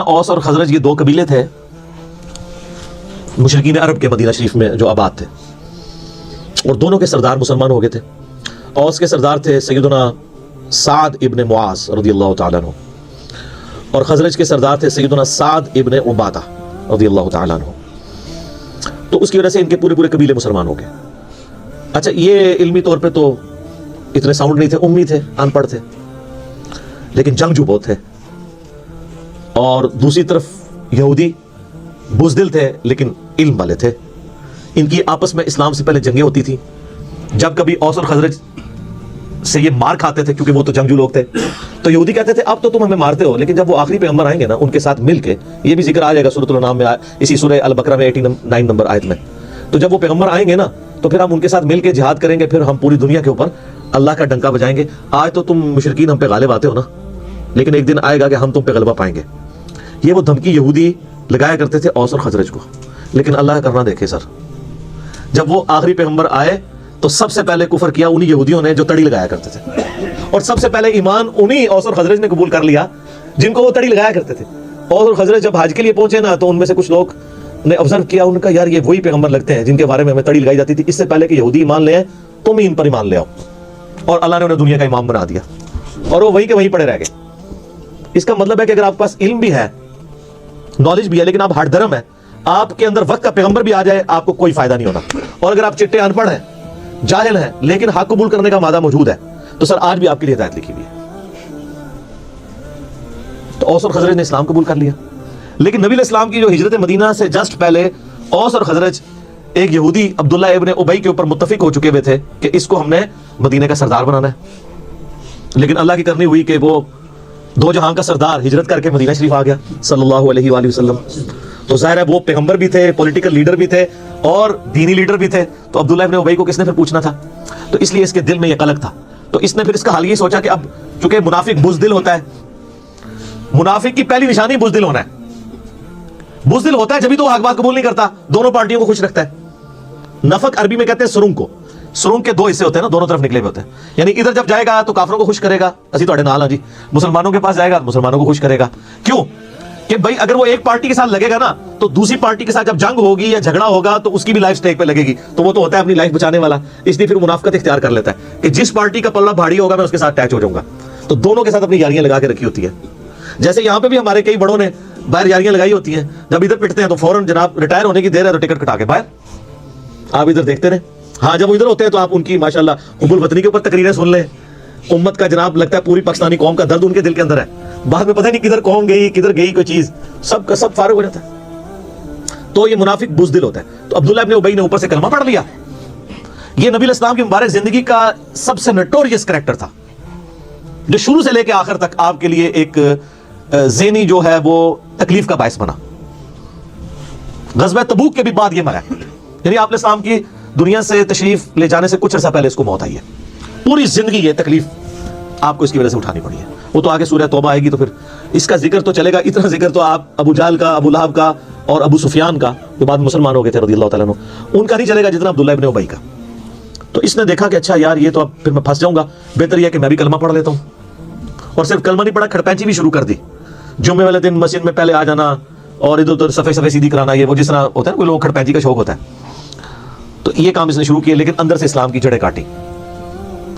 اوس اور خزرج یہ دو قبیلے تھے مشرکین عرب کے مدینہ شریف میں جو آباد تھے، اور دونوں کے سردار مسلمان ہو گئے تھے۔ اوس کے سردار تھے سیدنا سعد ابن معاذ رضی اللہ تعالیٰ عنہ، اور خزرج کے سردار تھے سیدنا سعد ابن عبادہ رضی اللہ تعالیٰ عنہ۔ تو اس کی وجہ سے ان کے پورے پورے قبیلے مسلمان ہو گئے۔ اچھا، یہ علمی طور پہ تو اتنے ساؤنڈ نہیں تھے، امی تھے، ان پڑھ تھے، لیکن جنگجو بہت تھے۔ اور دوسری طرف یہودی بزدل تھے لیکن علم والے تھے۔ ان کی آپس میں اسلام سے پہلے جنگیں ہوتی تھی۔ جب کبھی اوس اور خزرج سے یہ مار کھاتے تھے، کیونکہ وہ تو جنگجو لوگ تھے، تو یہودی کہتے تھے اب تو تم ہمیں مارتے ہو، لیکن جب وہ آخری پیغمبر آئیں گے نا ان کے ساتھ مل کے، یہ بھی ذکر آ جائے گا سورۃ الانعام میں، اسی سورہ البقرہ میں 89 نمبر آیت میں، تو جب وہ پیغمبر آئیں گے نا تو پھر ہم ان کے ساتھ مل کے جہاد کریں گے، پھر ہم پوری دنیا کے اوپر اللہ کا ڈنکا بجائیں گے۔ آج تو تم مشرکین ہم پہ غالب آتے ہو نا، لیکن ایک دن آئے گا کہ ہم تم پہ غلبہ پائیں گے۔ یہ وہ دھمکی یہودی لگایا کرتے تھے اوس اور خزرج کو، لیکن اللہ کا کرنا دیکھے سر، جب وہ آخری پیغمبر آئے تو سب سے پہلے کفر کیا انہی یہودیوں نے جو تڑی لگایا کرتے تھے، اور سب سے پہلے ایمان انہی اوس اور خزرج نے قبول کر لیا جن کو وہ تڑی لگایا کرتے تھے۔ اوس اور خزرج جب حج کے لیے پہنچے نا تو ان میں سے کچھ لوگ نے آبزرو کیا، ان کا یار یہ وہی پیغمبر لگتے ہیں جن کے بارے میں ہمیں تڑی لگائی جاتی تھی، اس سے پہلے کہ یہودی ایمان لے آئے تم ہی ان پر ایمان لے آؤ، اور اللہ نے انہیں دنیا کا امام بنا دیا، اور وہ وہیں کے وہیں پڑے رہ گئے۔ اس کا مطلب ہے کہ اگر آپ کے پاس علم بھی ہے، نالج بھی ہے، لیکن آپ ہٹ درم ہے، آپ کے اندر وقت کا پیغمبر بھی آ جائے آپ کو کوئی فائدہ نہیں ہونا۔ اور اگر آپ چٹے ان پڑھ ہیں، جاہل ہیں، لیکن حق قبول کرنے کا مادہ موجود ہے، تو سر آج بھی آپ کے لیے ہدایت لکھی ہوئی ہے۔ تو اوس اور خزرج نے اسلام قبول کر لیا، لیکن نبی علیہ السلام کی جو ہجرت مدینہ سے جسٹ پہلے اوس اور خزرج ایک یہودی عبداللہ ابن ابی کے اوپر متفق ہو چکے ہوئے تھے کہ اس کو ہم نے مدینہ کا سردار بنانا ہے، لیکن اللہ کی کرنی ہوئی کہ وہ دو جہاں کا سردار ہجرت کر کے مدینہ شریف آ گیا صلی اللہ علیہ وآلہ وسلم۔ تو ظاہر ہے وہ پیغمبر بھی تھے، پولیٹیکل لیڈر بھی تھے، اور دینی لیڈر بھی تھے، تو عبداللہ ابن ابی کو کس نے پھر پوچھنا تھا؟ تو اس لیے اس کے دل میں یہ قلق تھا، تو اس نے پھر اس کا حل یہ سوچا کہ اب چونکہ منافق بزدل ہوتا ہے، منافق کی پہلی نشانی بزدل ہونا ہے، بزدل ہوتا ہے جبھی تو وہ حق بات قبول نہیں کرتا، دونوں پارٹیوں کو خوش رکھتا ہے۔ نفق عربی میں کہتے ہیں سرنگ کو، سرنگ کے دو حصے ہوتے ہیں نا، دونوں طرف نکلے ہوئے ہوتے ہیں، یعنی ادھر جب جائے گا تو کافروں کو خوش کرے گا، اسی تواڈے نال ہاں جی، مسلمانوں کے پاس جائے گا مسلمانوں کو خوش کرے گا۔ کیوں کہ بھائی اگر وہ ایک پارٹی کے ساتھ لگے گا نا تو دوسری پارٹی کے ساتھ جب جنگ ہوگی یا جھگڑا ہوگا تو اس کی بھی لائف سٹیک پہ لگے گی، تو وہ تو ہوتا ہے اپنی لائف بچانے والا، اس لیے پھر منافقت اختیار کر لیتا ہے کہ جس پارٹی کا پلہ بھاری ہوگا میں اس کے ساتھ اٹیچ ہو جاؤں گا، تو دونوں کے ساتھ اپنی یاریاں لگا کے رکھی ہوتی ہے۔ جیسے یہاں پہ بھی ہمارے کئی بڑوں نے باہر یاریاں لگائی ہوتی ہیں، جب ادھر پٹتے ہیں تو فوراً جناب ریٹائر ہونے کی دیر ہے تو ٹکٹ کٹا کے باہر، آپ ادھر دیکھتے رہیں۔ ہاں جب وہ ادھر ہوتے ہیں تو آپ ان کی ماشاءاللہ حب الوطنی کے اوپر تقریریں سن لیں، امت کا جناب لگتا ہے پوری پاکستانی قوم کا درد ان کے دل کے اندر ہے، بعد میں پتہ نہیں کدھر قوم گئی کدھر گئی کوئی چیز، سب کا سب فارغ ہو جاتا ہے۔ تو یہ منافق بزدل ہوتا ہے۔ تو عبداللہ ابن ابی نے اوپر سے کلمہ پڑھ لیا۔ یہ نبی علیہ السلام کی مبارک زندگی کا سب سے نوٹوریس کریکٹر تھا، جو شروع سے لے کے آخر تک آپ کے لیے ایک ذہنی جو ہے وہ تکلیف کا باعث بنا۔ غزوہ تبوک کے بھی بعد یہ مرا، یعنی آپ علیہ السلام کی دنیا سے تشریف لے جانے سے کچھ عرصہ پہلے اس کو موت آئی ہے۔ پوری زندگی یہ تکلیف آپ کو اس کی وجہ سے اٹھانی پڑی ہے۔ وہ تو آگے سورہ توبہ آئے گی تو پھر اس کا ذکر تو چلے گا، اتنا ذکر تو آپ ابو جہل کا، ابو لہب کا اور ابو سفیان کا جو بعد مسلمان ہو گئے تھے رضی اللہ تعالیٰ عنہ، ان کا نہیں چلے گا جتنا عبداللہ ابن ابی کا۔ تو اس نے دیکھا کہ اچھا یار یہ تو اب پھر میں پھنس جاؤں گا، بہتر یہ ہے کہ میں بھی کلمہ پڑھ لیتا ہوں۔ اور صرف کلمہ نہیں پڑھا، کھڑپینچی بھی شروع کر دی، جمعے والے دن مسجد میں پہلے آ جانا اور ادھر ادھر صفے صفے سیدھی کرانا، یہ وہ جس طرح ہوتا ہے کوئی لوگ کھڑپینچی کا شوق ہوتا ہے، تو یہ کام اس نے شروع کیا، لیکن اندر سے اسلام کی جڑیں کاٹی،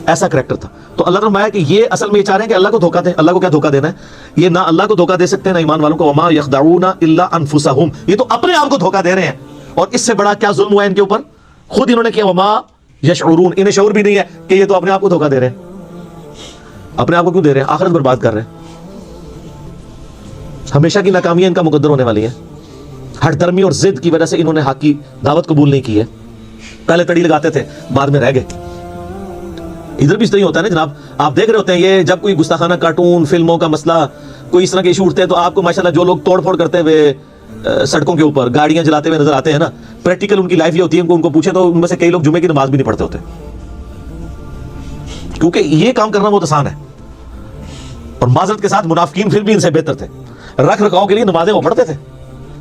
ایسا کریکٹر تھا۔ تو اللہ نے فرمایا کہ یہ اصل میں یہ چاہ رہے ہیں کہ اللہ کو دھوکہ دیں۔ اللہ کو کیا دھوکہ دینا ہے؟ یہ نہ اللہ کو دھوکہ دے سکتے ہیں نہ ایمان والوں کو۔ وما یخدعون الا انفسهم، یہ تو اپنے آپ کو دھوکہ دے رہے ہیں، اور اس سے بڑا کیا ظلم ہوا ان کے اوپر؟ خود انہوں نے کیا، وما یشعرون، انہیں شعور بھی نہیں ہے کہ یہ تو اپنے آپ کو دھوکہ دے رہے ہیں۔ اپنے آپ کو کیوں دے رہے ہیں؟ آخرت برباد کر رہے ہیں، ہمیشہ کی ناکامیاں ان کا مقدر ہونے والی ہیں۔ ہٹ درمی اور ضد کی وجہ سے انہوں نے حق کی دعوت قبول نہیں کی ہے، پہلے تڑی لگاتے تھے بعد میں رہ گئے۔ ادھر بھی اس طرح ہوتا ہے نا جناب، آپ دیکھ رہے ہوتے ہیں یہ جب کوئی گستاخانہ کارٹون فلموں کا مسئلہ کوئی اس طرح کے ایشو اٹھتے ہیں تو آپ کو ماشاءاللہ جو لوگ توڑ پھوڑ کرتے ہوئے سڑکوں کے اوپر گاڑیاں جلاتے ہوئے نظر آتے ہیں نا، پریکٹیکل ان کی لائف یہ ہوتی ہے، ان کو پوچھیں تو ان میں سے کئی لوگ جمعے کی نماز بھی نہیں پڑھتے ہوتے، کیونکہ یہ کام کرنا بہت آسان ہے۔ اور معذرت کے ساتھ منافقین پھر بھی ان سے بہتر تھے، رکھ رکھاؤ کے لیے نمازیں وہ پڑھتے تھے۔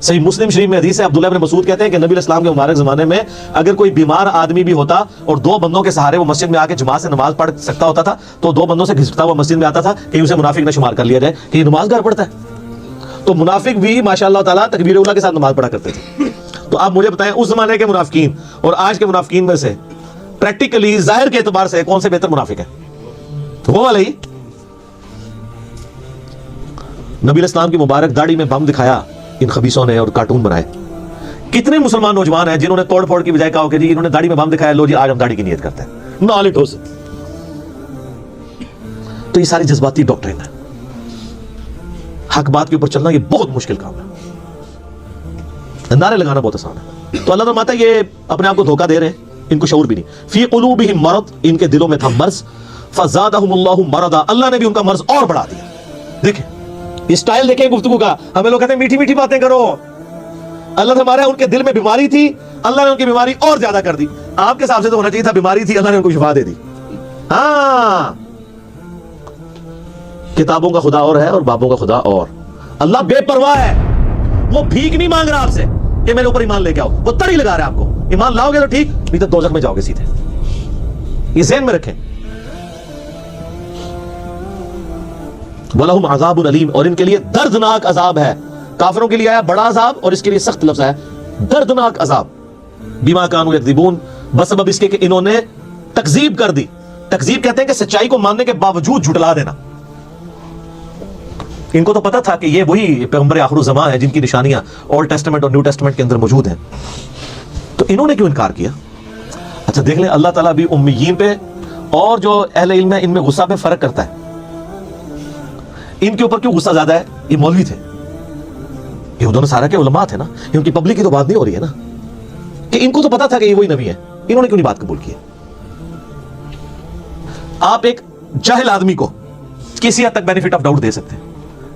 صحیح مسلم شریف میں حدیث ہے، عبداللہ بن مسعود کہتے ہیں کہ نبی علیہ السلام کے مبارک زمانے میں اگر کوئی بیمار آدمی بھی ہوتا اور دو بندوں کے سہارے وہ مسجد میں آ کے جماعت سے نماز پڑھ سکتا ہوتا تھا تو دو بندوں سے گھسٹتا ہوا مسجد میں آتا تھا کہ اسے منافق نہ شمار کر لیا جائے کہ یہ نماز گھر پڑھتا ہے۔ تو منافق بھی ماشاءاللہ تعالیٰ تکبیر اولیٰ کے ساتھ نماز پڑھا کرتے تھے. تو آپ مجھے بتائیں اس زمانے کے منافقین اور آج کے منافقین میں سے پریکٹیکلی ظاہر کے اعتبار سے کون سے بہتر منافق ہے؟ وہ والا ہی. نبی علیہ السلام کی مبارک داڑھی میں بم دکھایا ان خبیثوں نے اور کارٹون بنائے. کتنے مسلمان نوجوان ہیں جنہوں نے توڑ پھوڑ کی بجائے کہا کہ جی انہوں نے داڑھی میں بم دکھایا, لو جی آج ہم داڑھی کی نیت کرتے ہیں, نال اٹ ہوز. تو یہ ساری جذباتی ڈاکٹرین ہے. حق بات کے اوپر چلنا یہ بہت مشکل کام ہے, نعرے لگانا بہت آسان ہے. تو اللہ فرماتا ہے یہ اپنے آپ کو دھوکہ دے رہے ہیں, ان کو شعور بھی نہیں. فی قلوبہم مرض, ان کے دلوں میں تھا مرض. فزادہم اللہ مرضا, اللہ نے بھی ان کا مرض اور بڑھا دیا. دیکھیں اسٹائل دیکھیں گفتگو کا. ہمیں لوگ کہتے ہیں میٹھی میٹھی باتیں کرو. اللہ نے ہمارے ان کے دل میں بیماری تھی, اللہ نے ان کی بیماری اور زیادہ کر دی. آپ کے حساب سے تو ہونا چاہیے تھا بیماری تھی, اللہ نے ان کو شفا دے دی. ہاں کتابوں کا خدا اور ہے اور بابوں کا خدا اور. اللہ بے پرواہ ہے, وہ بھیک نہیں مانگ رہا آپ سے کہ میرے اوپر ایمان لے کے آؤ, وہ تڑی لگا رہا ہے آپ کو. ایمان لاؤ گے تو ٹھیک, نہیں تو دوزخ میں جاؤ گے سیدھے. یہ ذہن میں رکھیں. وَلَهُمْ عَذَابٌ عَلِيمٌ, اور ان کے لیے دردناک عذاب ہے. کافروں کے لیے آیا بڑا عذاب اور اس کے لیے سخت لفظ ہے دردناک عذاب. بِمَا كَانُوا يَكْذِبُونَ, بسبب اس کے کہ انہوں نے تکذیب کر دی. تکذیب کہتے ہیں کہ سچائی کو ماننے کے باوجود جھٹلا دینا. ان کو تو پتا تھا کہ یہ وہی پیغمبر آخر الزمان ہے جن کی نشانیاں اولڈ ٹیسٹمنٹ اور نیو ٹیسٹمنٹ کے اندر موجود ہیں. تو انہوں نے کیوں انکار کیا؟ اچھا دیکھ لیں, اللہ تعالیٰ بھی امیین پہ اور جو اہل علم ہے ان میں غصہ پہ فرق کرتا ہے. ان کے اوپر کیوں غصہ زیادہ ہے؟ یہ مولوی تھے, یہ دونوں سارا کے علماء تھے نا, ان کی پبلک کی تو بات نہیں ہو رہی ہے نا, کہ ان کو تو پتا تھا کہ یہ وہی نبی ہے, انہوں نے کیوں نہیں بات قبول کی؟ آپ ایک جاہل آدمی کو کسی حد تک بینیفٹ آف ڈاؤٹ دے سکتے ہیں,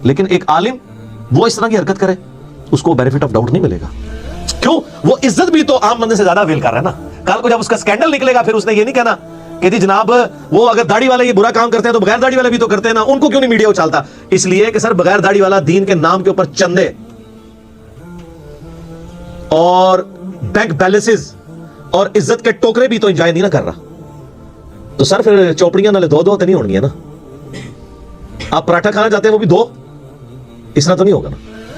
لیکن ایک عالم وہ اس طرح کی حرکت کرے اس کو بینیفٹ آف ڈاؤٹ نہیں ملے گا. کیوں؟ وہ عزت بھی تو عام بندے سے زیادہ ویل کر رہا ہے نا. کل کو جب اس کا سکینڈل نکلے گا پھر اس نے یہ نہیں کہنا کہ جی جناب وہ اگر داڑھی والے یہ برا کام کرتے ہیں تو بغیر داڑھی والے بھی تو کرتے ہیں نا, ان کو کیوں نہیں میڈیا اچھالتا؟ اس لیے کہ سر بغیر داڑھی والا دین کے نام کے اوپر چندے اور بینک بیلنسز اور عزت کے ٹوکرے بھی تو انجوائے نہیں نہ کر رہا. تو سر پھر چوپڑیاں نالے دو تو نہیں ہونگی ہے نا. آپ پراٹھا کھانا چاہتے ہیں وہ بھی دو, اس طرح تو نہیں ہوگا نا.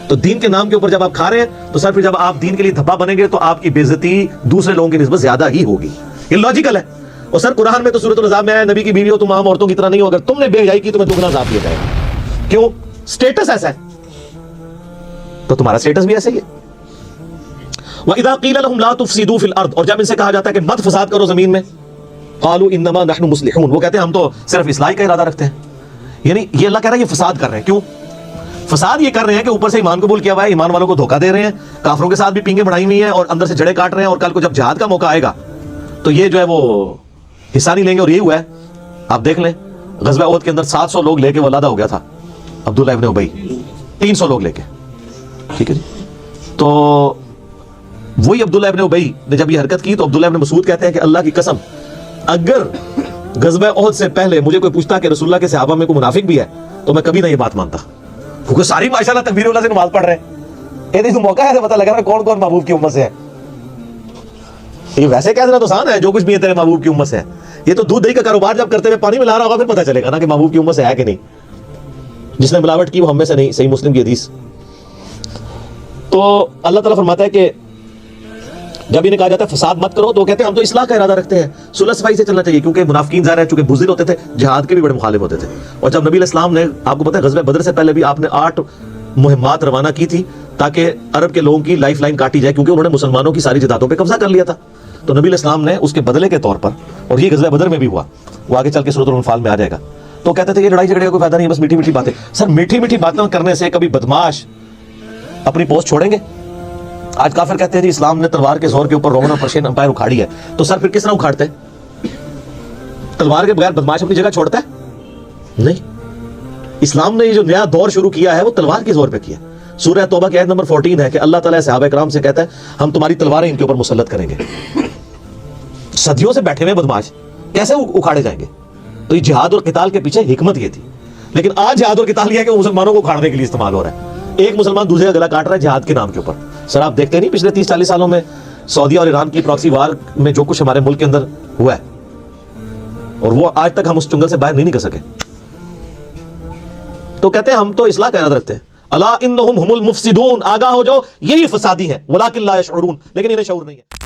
تو دین کے نام کے اوپر جب آپ کھا رہے ہیں تو سر پھر جب آپ دین کے لیے دھبا بنیں گے تو آپ کی بے عزتی دوسرے لوگوں کی نسبت زیادہ ہی ہوگی. یہ لاجیکل ہے. اور سر قرآن میں تو سورۃ العذاب میں ہے نبی کی بیوی ہو تم عام عورتوں کی طرح نہیں ہو, اگر تم نے بے حیائی کی تمہیں دگنا عذاب دیا جائے گا. کیوں؟ سٹیٹس ایسا ہے تو تمہارا سٹیٹس بھی ایسا ہی ہے. وَإِذَا قِيلَ لَهُمْ لَا تُفْسِدُوا فِي الْأَرْضِ, اور جب ان سے کہا جاتا ہے کہ مت فساد کرو زمین میں, قَالُوا إِنَّمَا نَحْنُ مُصْلِحُونَ, وہ کہتے ہیں ہم تو صرف اصلاح کا ارادہ رکھتے ہیں. یعنی یہ اللہ کہہ رہا ہے یہ فساد کر رہے ہیں. کیوں فساد یہ کر رہے ہیں؟ کہ اوپر سے ایمان قبول کیا ہوا ہے, ایمان والوں کو دھوکہ دے رہے ہیں, کافروں کے ساتھ بھی پینگیں بڑھائی ہوئی ہیں اور اندر سے جڑیں کاٹ رہے ہیں, اور کل کو جب جہاد کا موقع آئے گا تو یہ جو ہے وہ حصہ نہیں لیں گے. اور یہ ہوا ہے, آپ دیکھ لیں غزوہ احد کے اندر 700 لوگ لے کے وہ علیحدہ ہو گیا تھا عبداللہ ابن ابی, 300 لوگ لے کے. ٹھیک ہے جی. تو وہی عبداللہ ابن ابی نے جب یہ حرکت کی تو عبداللہ ابن مسعود کہتے ہیں کہ اللہ کی قسم اگر غزوہ احد سے پہلے مجھے کوئی پوچھتا کہ رسول اللہ کے صحابہ میں کوئی منافق بھی ہے تو میں کبھی نہ یہ بات مانتا, کیونکہ ساری ماشاءاللہ تکبیر اللہ سے نماز پڑھ رہے ہیں. یہ تو موقع ہے پتہ لگا کون کون محبوب کی امت سے ہے. یہ ویسے کہہ دینا تو آسان ہے, جو کچھ بھی ہے تیرے محبوب کی امت سے ہے. یہ تو دودھ دہی کا کاروبار جب کرتے ہوئے پانی ملا رہا ہوگا پھر پتہ چلے گا نا کہ محبوب کی امت سے ہے کہ نہیں. جس نے ملاوٹ کی وہ ہم میں سے نہیں. صحیح مسلم کی حدیث. تو اللہ تعالیٰ فرماتا ہے کہ جب انہیں کہا جاتا ہے فساد مت کرو تو وہ کہتے ہیں ہم تو اصلاح کا ارادہ رکھتے ہیں, صلح صفائی سے چلنا چاہیے. کیونکہ منافقین ظاہر ہے چونکہ بزدل ہوتے تھے, جہاد کے بھی بڑے مخالف ہوتے تھے. اور جب نبی علیہ السلام نے, آپ کو پتہ ہے غزوہ بدر سے پہلے بھی آپ نے 8 مہمات روانہ کی تھی تاکہ عرب کے لوگوں کی لائف لائن کاٹی جائے, کیونکہ انہوں نے مسلمانوں کی ساری جائیدادوں پہ قبضہ کر لیا تھا. تو نبی علیہ السلام نے اس کے بدلے کے طور پر, اور یہ غزوہ بدر میں بھی ہوا, وہ آگے چل کے سورۃ الانفال میں آ جائے گا, تو کہتے تھے یہ لڑائی جھگڑے کا کوئی فائدہ نہیں, بس میٹھی میٹھی باتیں. سر میٹھی میٹھی باتیں کرنے سے کبھی بدماش اپنی پوسٹ چھوڑیں گے؟ آج کافر کہتے ہیں جی اسلام نے تلوار کے زور کے اوپر رومن اور پرشین امپائر اکھاڑی ہے, تو سر پھر کس طرح اکھاڑتے ہیں؟ تلوار کے بغیر بدماش اپنی جگہ چھوڑتا ہے؟ نہیں. اسلام نے یہ جو نیا دور شروع کیا ہے وہ تلوار کے زور پہ کیا. سورہ توبہ کی آیت نمبر 14 ہے کہ اللہ تعالیٰ صحابہ کرام سے کہتا ہے ہم تمہاری تلواریں ان کے اوپر مسلط کریں گے. صدیوں سے بیٹھے ہوئے بدماش کیسے اکھاڑے جائیں گے؟ تو یہ جہاد اور قتال کے پیچھے حکمت یہ تھی. لیکن آج جہاد اور قتال یہ ہے کہ مسلمانوں کو اکھاڑنے کے لیے استعمال ہو رہا ہے. ایک مسلمان دوسرے کا گلا کاٹ رہا ہے جہاد کے نام کے اوپر. سر آپ دیکھتے نہیں پچھلے 30-40 سالوں میں سعودیہ اور ایران کی پراکسی وار میں جو کچھ ہمارے ملک کے اندر ہوا ہے, اور وہ آج تک ہم اس چنگل سے باہر نہیں نکل سکے. تو کہتے ہیں ہم تو اصلاح کا ارادہ رکھتے ہیں. الا انہم هم المفسدون، آگاہ ہو جاؤ یہی فسادی ہیں، ولکن لا یشعرون، لیکن انہیں شعور نہیں ہے۔